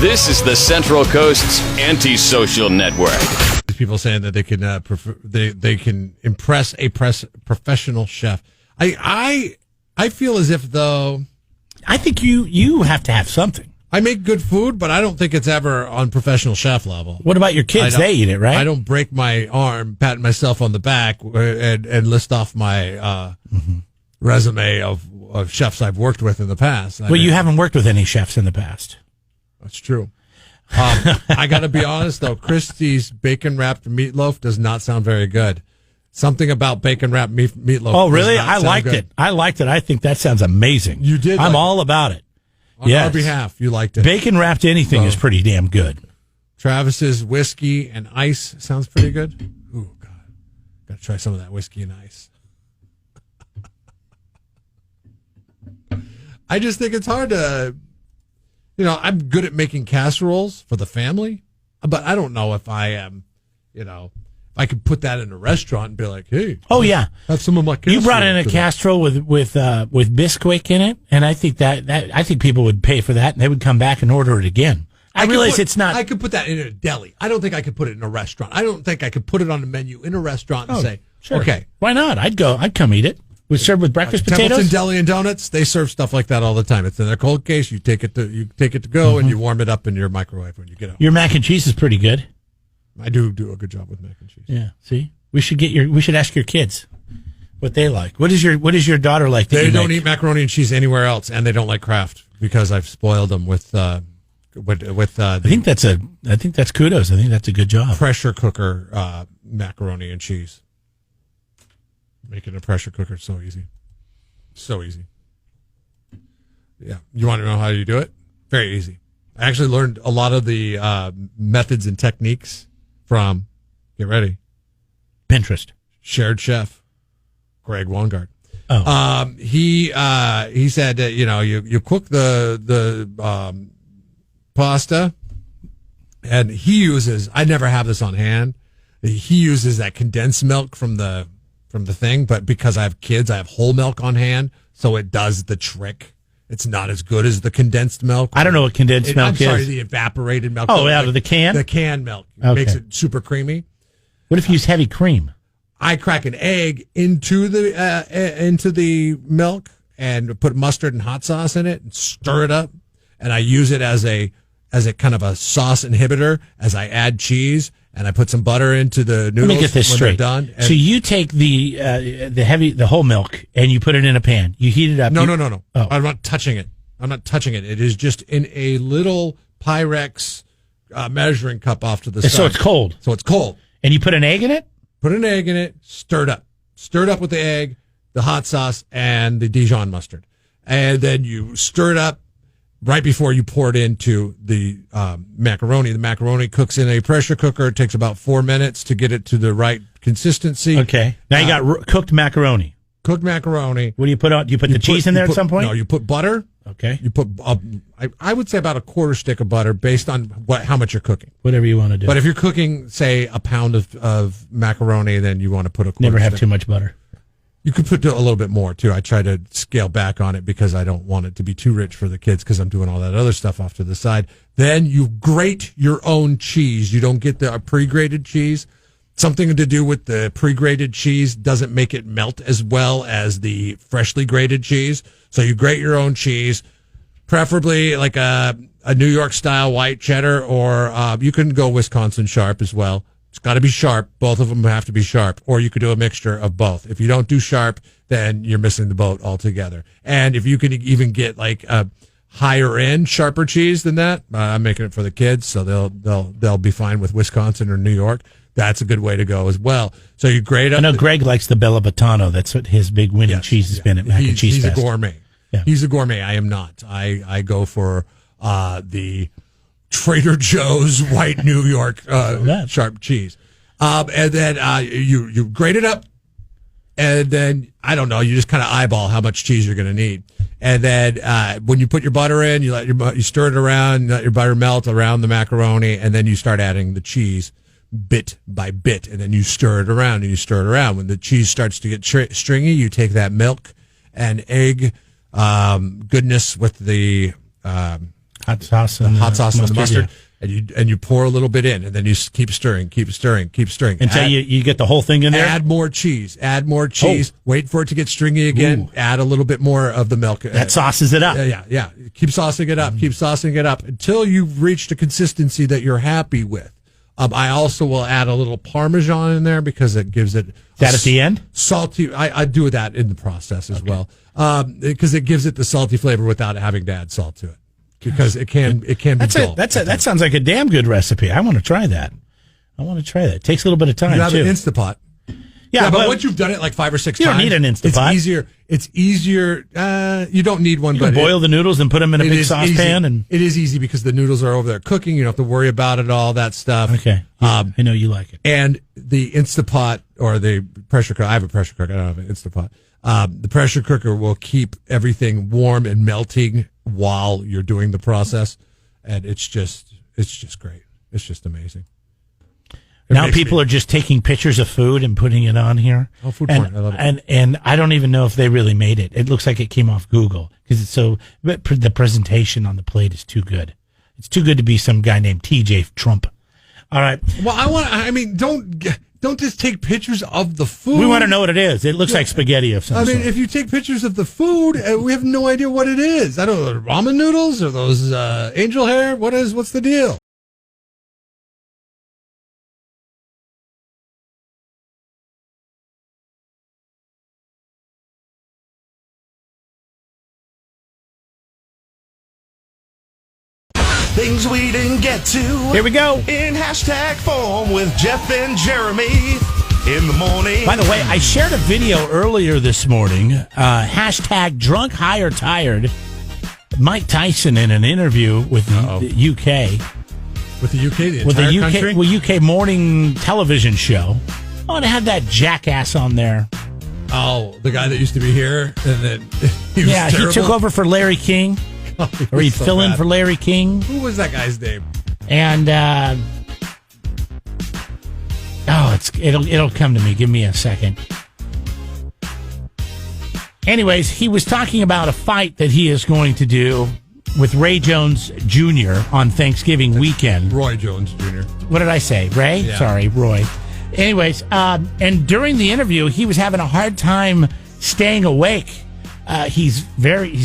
This is the Central Coast's anti-social network. People saying that they can they can impress a professional chef. I feel as if though I think you have to have something. I make good food, but I don't think it's ever on professional chef level. What about your kids? They eat it, right? I don't break my arm, patting myself on the back, and list off my resume of chefs I've worked with in the past. You haven't worked with any chefs in the past. That's true. I got to be honest, though. Christie's bacon-wrapped meatloaf does not sound very good. Something about bacon-wrapped meatloaf. Oh, really? I liked it. I think that sounds amazing. You did? I'm all about it. On our behalf, you liked it. Bacon-wrapped anything is pretty damn good. Travis's whiskey and ice sounds pretty good. Ooh, God. Got to try some of that whiskey and ice. I just think it's hard to... I'm good at making casseroles for the family, but I don't know if I am, if I could put that in a restaurant and be like, hey. Oh, yeah. Have some of my casserole. You brought in a casserole with Bisquick in it, and I think I think people would pay for that, and they would come back and order it again. I realize it's not. I could put that in a deli. I don't think I could put it in a restaurant. I don't think I could put it on the menu in a restaurant and say, sure. Okay. Why not? I'd come eat it. Was served with breakfast potatoes. Templeton Deli and Donuts, they serve stuff like that all the time. It's in their cold case. You take it to go, and you warm it up in your microwave when you get home. Your mac and cheese is pretty good. I do a good job with mac and cheese. Yeah. See, we should ask your kids what they like. What is your daughter like? They don't eat macaroni and cheese anywhere else, and they don't like Kraft because I've spoiled them with. I think that's kudos. I think that's a good job. Pressure cooker macaroni and cheese. Making a pressure cooker is so easy. So easy. Yeah. You want to know how you do it? Very easy. I actually learned a lot of the methods and techniques from, get ready, Pinterest. Shared chef, Greg Wongard. Oh. He said that, you cook the pasta, and he uses, I never have this on hand, he uses that condensed milk from the thing, but because I have kids, I have whole milk on hand, so it does the trick. It's not as good as the condensed milk. I don't know what condensed milk is. I'm sorry, the evaporated milk. Oh, out of the can? The canned milk. Okay. Makes it super creamy. What if you use heavy cream? I crack an egg into the milk and put mustard and hot sauce in it and stir it up, and I use it as a kind of a sauce inhibitor as I add cheese. And I put some butter into the noodles. Let me get this straight. Done. So you take the whole milk and you put it in a pan. You heat it up. No. Oh. I'm not touching it. It is just in a little Pyrex measuring cup off to the side. So it's cold. And you put an egg in it? Put an egg in it, stirred up with the egg, the hot sauce, and the Dijon mustard. And then you stir it up right before you pour it into the macaroni. The macaroni cooks in a pressure cooker. It takes about 4 minutes to get it to the right consistency. Okay. Now you got cooked macaroni. Cooked macaroni. What do you put on? Do you put the cheese in there at some point? No, you put butter. Okay. You put, I would say about a quarter stick of butter based on how much you're cooking. Whatever you want to do. But if you're cooking, say, a pound of macaroni, then you want to put a quarter Never have stick. too much butter. You could put a little bit more, too. I try to scale back on it because I don't want it to be too rich for the kids because I'm doing all that other stuff off to the side. Then you grate your own cheese. You don't get the pre-grated cheese. Something to do with the pre-grated cheese doesn't make it melt as well as the freshly grated cheese. So you grate your own cheese, preferably like a New York-style white cheddar, or you can go Wisconsin sharp as well. It's got to be sharp. Both of them have to be sharp. Or you could do a mixture of both. If you don't do sharp, then you're missing the boat altogether. And if you can even get like a higher end, sharper cheese than that, I'm making it for the kids, so they'll be fine with Wisconsin or New York. That's a good way to go as well. So you grate up. I know Greg likes the Bella Batano. That's what his big winning cheese has been at Mac and Cheese He's Fest. a gourmet. Yeah. He's a gourmet. I am not. I go for the Trader Joe's white New York sharp cheese. And then you grate it up, and then, I don't know, you just kind of eyeball how much cheese you're going to need. And then when you put your butter in, you stir it around, let your butter melt around the macaroni, and then you start adding the cheese bit by bit, and then you stir it around, and you stir it around. When the cheese starts to get stringy, you take that milk and egg goodness with the hot sauce and the mustard. Yeah. And you pour a little bit in, and then you keep stirring until you get the whole thing in there. Add more cheese. Wait for it to get stringy again. Ooh. Add a little bit more of the milk. That sauces it up. Yeah. Keep saucing it up. Keep saucing it up until you've reached a consistency that you're happy with. I also will add a little Parmesan in there because it gives it. That at the end? Salty. I do that in the process as well because it gives it the salty flavor without having to add salt to it. Because it can be dull. That sounds like a damn good recipe. I want to try that. It takes a little bit of time, you have too. an Instapot. Yeah, but once you've done it like 5 or 6 times, you don't need an Instapot. It's easier. You don't need one. You can boil the noodles and put them in a big saucepan. And it is easy because the noodles are over there cooking. You don't have to worry about it, all that stuff. Okay. I know you like it. And the Instapot or the pressure cooker. I have a pressure cooker. I don't have an Instapot. The pressure cooker will keep everything warm and melting while you're doing the process, and it's just great. It's just amazing. Now people are just taking pictures of food and putting it on here. Oh, food porn! I love it. And I don't even know if they really made it. It looks like it came off Google because it's so. But the presentation on the plate is too good. It's too good to be some guy named TJ Trump. All right. Well, don't just take pictures of the food. We want to know what it is. It looks like spaghetti of some sort. If you take pictures of the food, we have no idea what it is. I don't know, ramen noodles or those angel hair? What's the deal? Things we didn't get to. Here we go. In hashtag form with Jeff and Jeremy in the morning. By the way, I shared a video earlier this morning. Hashtag drunk, high, or tired. Mike Tyson in an interview with the UK. With the UK, the entire country? With UK morning television show. Oh, to have that jackass on there. Oh, the guy that used to be here and then he was terrible. He took over for Larry King. Or he'd fill in for Larry King. Who was that guy's name? And it'll come to me. Give me a second. Anyways, he was talking about a fight that he is going to do with Ray Jones Jr. on Thanksgiving weekend. Roy Jones Jr. What did I say? Ray? Yeah. Sorry, Roy. Anyways, and during the interview, he was having a hard time staying awake. He's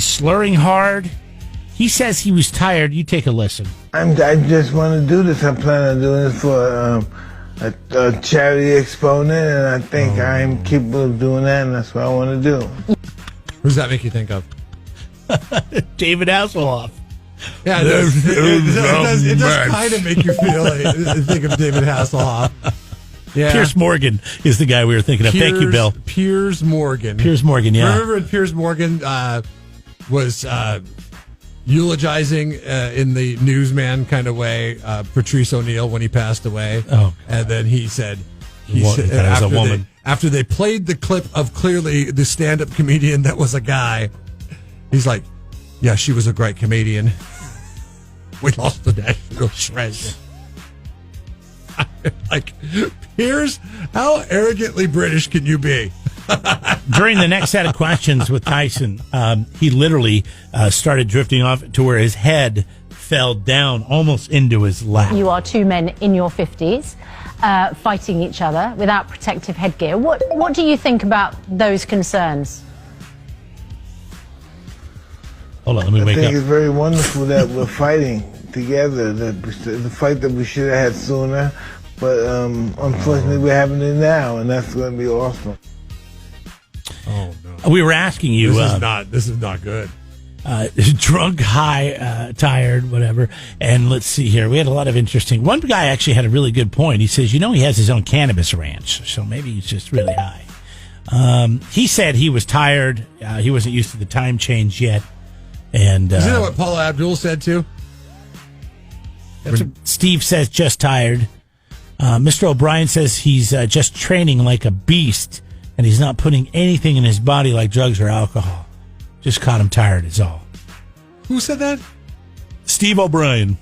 slurring hard. He says he was tired. You take a listen. I just want to do this. I plan on doing this for a charity exponent, and I think I'm capable of doing that, and that's what I want to do. Who does that make you think of? David Hasselhoff. Yeah, it does kind of make you think of David Hasselhoff. Yeah. Piers Morgan is the guy we were thinking of. Thank you, Bill. Piers Morgan, yeah. Remember Piers Morgan was eulogizing in the newsman kind of way Patrice O'Neill when he passed away. Oh, and then he said a woman. After they played the clip of clearly the stand-up comedian that was a guy, he's like, yeah, she was a great comedian. We lost the national treasure. Like, Piers, how arrogantly British can you be? During the next set of questions with Tyson, he literally started drifting off to where his head fell down almost into his lap. You are two men in your 50s fighting each other without protective headgear. What do you think about those concerns? Hold on, let me wake up. I think it's very wonderful that we're fighting together. The fight that we should have had sooner, but unfortunately we're having it now, and that's going to be awesome. Oh no! We were asking you. This is not good. Drunk, high, tired, whatever. And let's see here. We had a lot of interesting. One guy actually had a really good point. He says, he has his own cannabis ranch, so maybe he's just really high. He said he was tired. He wasn't used to the time change yet. And isn't that what Paula Abdul said too? Steve says just tired. Mr. O'Brien says he's just training like a beast. And he's not putting anything in his body like drugs or alcohol. Just caught him tired is all. Who said that? Steve O'Brien.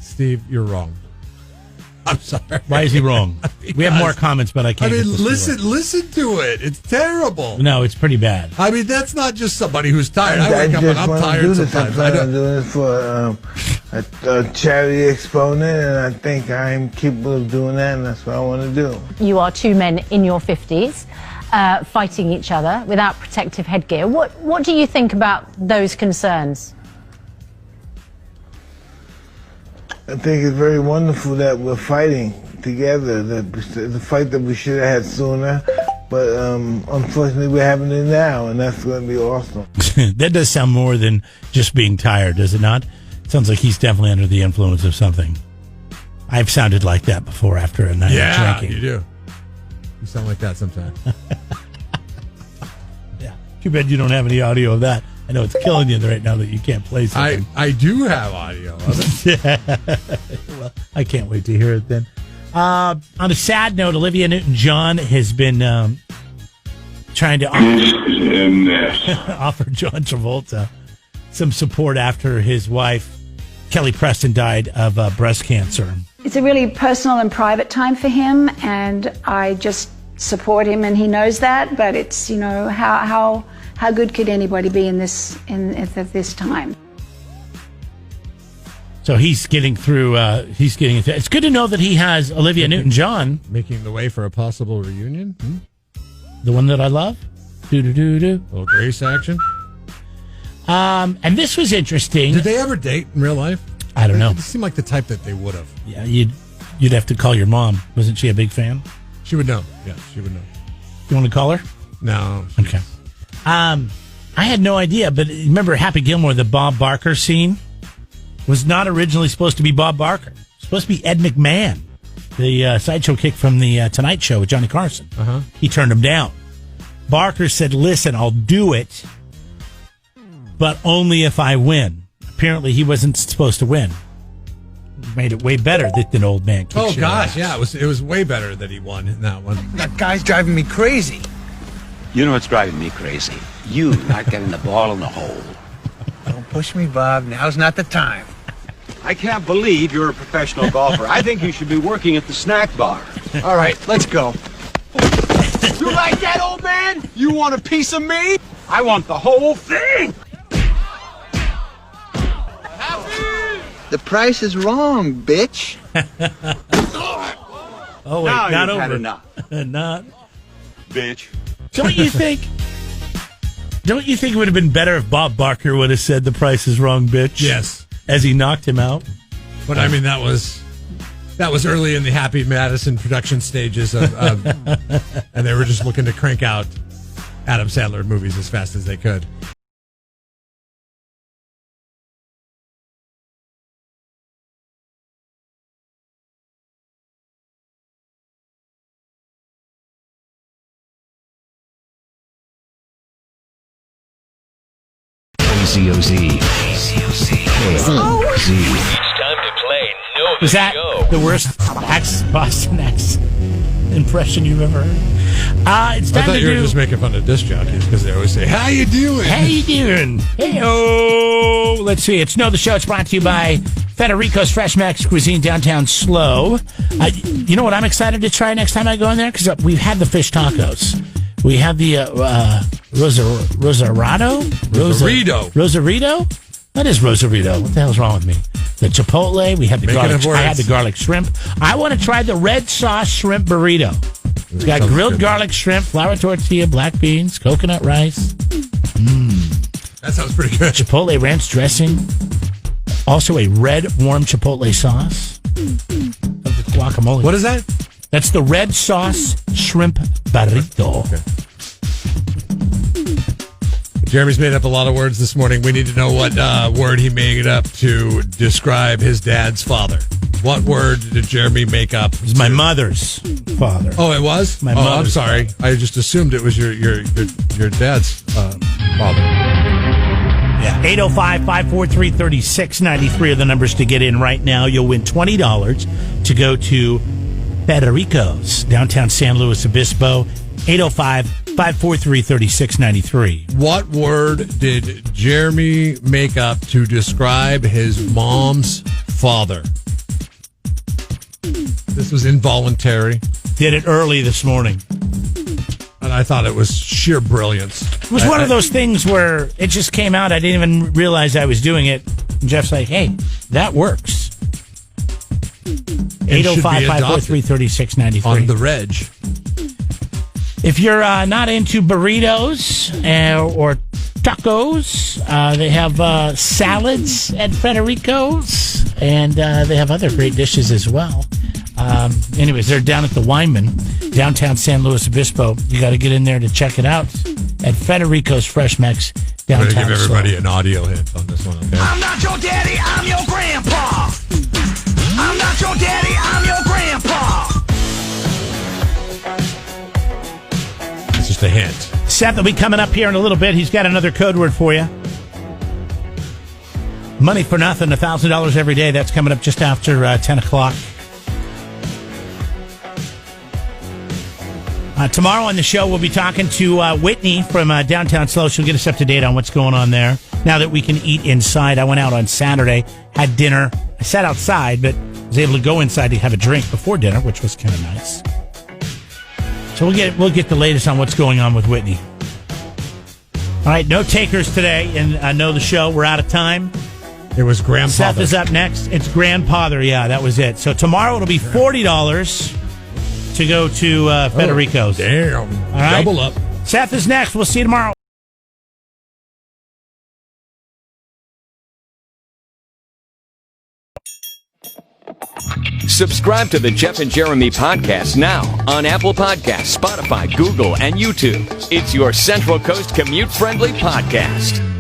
Steve, you're wrong. I'm sorry. Why is he wrong? We have more comments, but I can't. I mean, get this to work. listen to it. It's terrible. No, it's pretty bad. I mean, that's not just somebody who's tired. I wake up and I'm tired sometimes. I'm doing this for a charity exponent, and I think I'm capable of doing that, and that's what I want to do. You are two men in your 50s fighting each other without protective headgear. What do you think about those concerns? I think it's very wonderful that we're fighting together. The fight that we should have had sooner, but unfortunately we're having it now, and that's going to be awesome. That does sound more than just being tired, does it not? Sounds like he's definitely under the influence of something. I've sounded like that before after a night of drinking. Yeah, you do. You sound like that sometimes. Yeah. Too bad you don't have any audio of that. I know it's killing you right now that you can't play something. I do have audio of it. Well, I can't wait to hear it then. On a sad note, Olivia Newton-John has been trying to offer John Travolta some support after his wife, Kelly Preston, died of breast cancer. It's a really personal and private time for him, and I just support him, and he knows that. But it's, you know, how good could anybody be at this time? So he's getting through. It's good to know that he has Olivia Newton-John making the way for a possible reunion. The one that I love. Little Grace action. And this was interesting. Did they ever date in real life? I don't know. It seemed like the type that they would have. Yeah, you'd have to call your mom. Wasn't she a big fan? She would know. Yes, she would know. You want to call her? No. Okay. I had no idea, but remember Happy Gilmore, the Bob Barker scene was not originally supposed to be Bob Barker. It was supposed to be Ed McMahon, the sideshow kick from the Tonight Show with Johnny Carson. Uh-huh. He turned him down. Barker said, listen, I'll do it, but only if I win. Apparently, he wasn't supposed to win. Made it way better than Old Man Kicks. Oh, gosh, yeah. It was way better that he won in that one. That guy's driving me crazy. You know what's driving me crazy? You not getting the ball in the hole. Don't push me, Bob. Now's not the time. I can't believe you're a professional golfer. I think you should be working at the snack bar. All right, let's go. You like that, old man? You want a piece of me? I want the whole thing. The price is wrong, bitch. Oh, wait, now not you've over. had enough. Not. Bitch. Don't you think it would have been better if Bob Barker would have said the price is wrong, bitch? Yes. As he knocked him out? But I mean, that was early in the Happy Madison production stages of and they were just looking to crank out Adam Sandler movies as fast as they could. KCOZ. It's time to play Know the Was that Show. the worst Boston accent impression you've ever heard? It's time I thought to you were do... just making fun of disc jockeys because they always say, how you doing? How you doing? Hey-oh. Let's see. It's Know the Show. It's brought to you by Federico's Fresh Max Cuisine downtown Slow. You know what I'm excited to try next time I go in there? Because we've had the fish tacos. We have the Rosarito? Rosarito? What is Rosarito? What the hell's wrong with me? The Chipotle. We had the garlic. I had the garlic shrimp. I want to try the red sauce shrimp burrito. It's got grilled garlic shrimp, flour tortilla, black beans, coconut rice. That sounds pretty good. Chipotle ranch dressing. Also a red warm Chipotle sauce. Of the guacamole. What is that? That's the red sauce shrimp burrito. Okay. Jeremy's made up a lot of words this morning. We need to know what word he made up to describe his dad's father. What word did Jeremy make up? It was my mother's father. Oh, it was? My I'm mother's sorry. I just assumed it was your dad's father. Yeah. 805-543-3693 are the numbers to get in right now. You'll win $20 to go to Federico's, downtown San Luis Obispo. 805-543-3693. What word did Jeremy make up to describe his mom's father? This was involuntary. Did it early this morning. And I thought it was sheer brilliance. It was one of those things where it just came out. I didn't even realize I was doing it. And Jeff's like, hey, that works. 805-543-3693. On the reg. If you're not into burritos or tacos, they have salads at Federico's, and they have other great dishes as well. Anyways, they're down at the Wyman, downtown San Luis Obispo. You got to get in there to check it out at Federico's Fresh Mex downtown. I'm going to give everybody an audio hint on this one, okay? I'm not your daddy, I'm your grandpa. I'm not your daddy, I'm your grandpa. It's just a hint. Seth will be coming up here in a little bit. He's got another code word for you. Money for nothing, $1,000 every day. That's coming up just after 10 o'clock. Tomorrow on the show, we'll be talking to Whitney from downtown SLO. She'll get us up to date on what's going on there. Now that we can eat inside, I went out on Saturday, had dinner. I sat outside, but was able to go inside to have a drink before dinner, which was kind of nice. So we'll get the latest on what's going on with Whitney. All right, no takers today, and I know the show. We're out of time. It was Grandfather. Seth is up next. It's Grandfather. Yeah, that was it. So tomorrow it'll be $40 to go to Federico's. Damn. All right? Double up. Seth is next. We'll see you tomorrow. Subscribe to the Jeff and Jeremy podcast now on Apple Podcasts, Spotify, Google, and YouTube. It's your Central Coast commute-friendly podcast.